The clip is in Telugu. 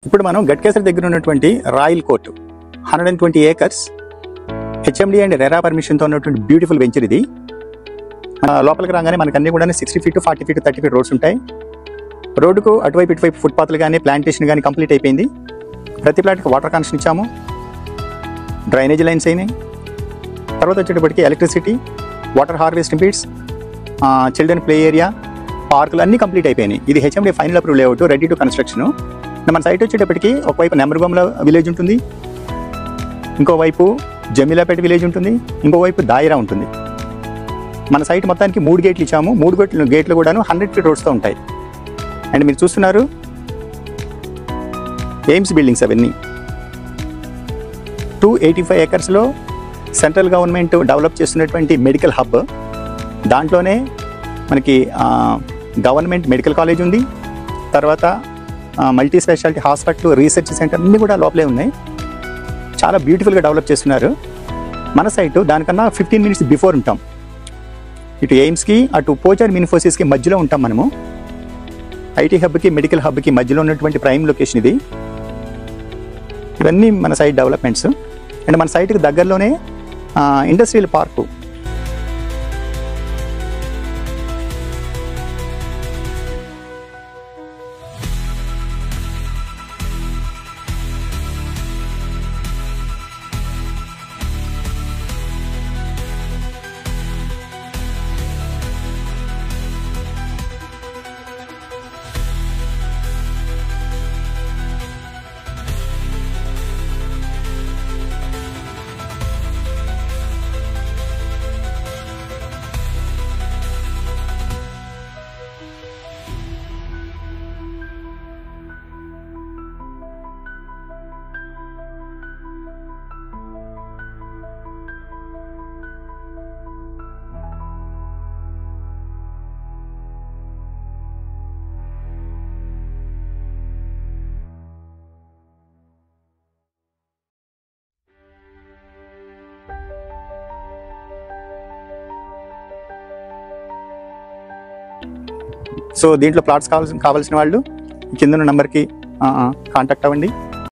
ఇప్పుడు మనం గట్కేసర్ దగ్గర ఉన్నటువంటి royal court 120 acres HMD and RERA పర్మిషన్తో ఉన్నటువంటి బ్యూటిఫుల్ వెంచర్ ఇది. లోపలికి రాగానే మనకు అన్ని కూడా 60 feet 40 feet 30 feet రోడ్స్ ఉంటాయి. రోడ్డుకు అటువైపు ఇటువైపు ఫుట్పాత్లు కానీ ప్లాంటేషన్ కానీ కంప్లీట్ అయిపోయింది. ప్రతి ప్లాట్కి వాటర్ కనెక్షన్ ఇచ్చాము, డ్రైనేజ్ లైన్స్ అయినాయి. తర్వాత వచ్చేటప్పటికి electricity, water harvesting pits, children play area, పార్కులు అన్నీ కంప్లీట్ అయిపోయినాయి. ఇది HMD final approve layout, ready to construction. మన సైట్ వచ్చేటప్పటికి ఒకవైపు నెమరుగొంల విలేజ్ ఉంటుంది, ఇంకోవైపు జమీలాపేట విలేజ్ ఉంటుంది, ఇంకోవైపు దాయిరా ఉంటుంది. మన సైట్ మొత్తానికి 3 గేట్లు ఇచ్చాము. 3 గేట్లు కూడాను 100 feet రోడ్స్తో ఉంటాయి. అండ్ మీరు చూస్తున్నారు ఎయిమ్స్ బిల్డింగ్స్ అవన్నీ 285 acresలో సెంట్రల్ గవర్నమెంట్ డెవలప్ చేస్తున్నటువంటి మెడికల్ హబ్. దాంట్లోనే మనకి గవర్నమెంట్ మెడికల్ కాలేజ్ ఉంది, తర్వాత multi speciality hospital, research centre అన్నీ కూడా లోపలే ఉన్నాయి. చాలా బ్యూటిఫుల్గా డెవలప్ చేస్తున్నారు. మన సైటు దానికన్నా 15 minutes బిఫోర్ ఉంటాం. ఇటు ఎయిమ్స్కి అటు పోచార్ ఇన్ఫోసిస్కి మధ్యలో ఉంటాం మనము. ఐటీ హబ్కి మెడికల్ హబ్కి మధ్యలో ఉన్నటువంటి ప్రైమ్ లొకేషన్ ఇది. ఇవన్నీ మన సైట్ డెవలప్మెంట్స్. అండ్ మన సైట్కి దగ్గరలోనే ఇండస్ట్రియల్ పార్కు. సో దీంట్లో ప్లాట్స్ కావాల్సిన వాళ్ళు కింద నెంబర్కి కాంటాక్ట్ అవ్వండి.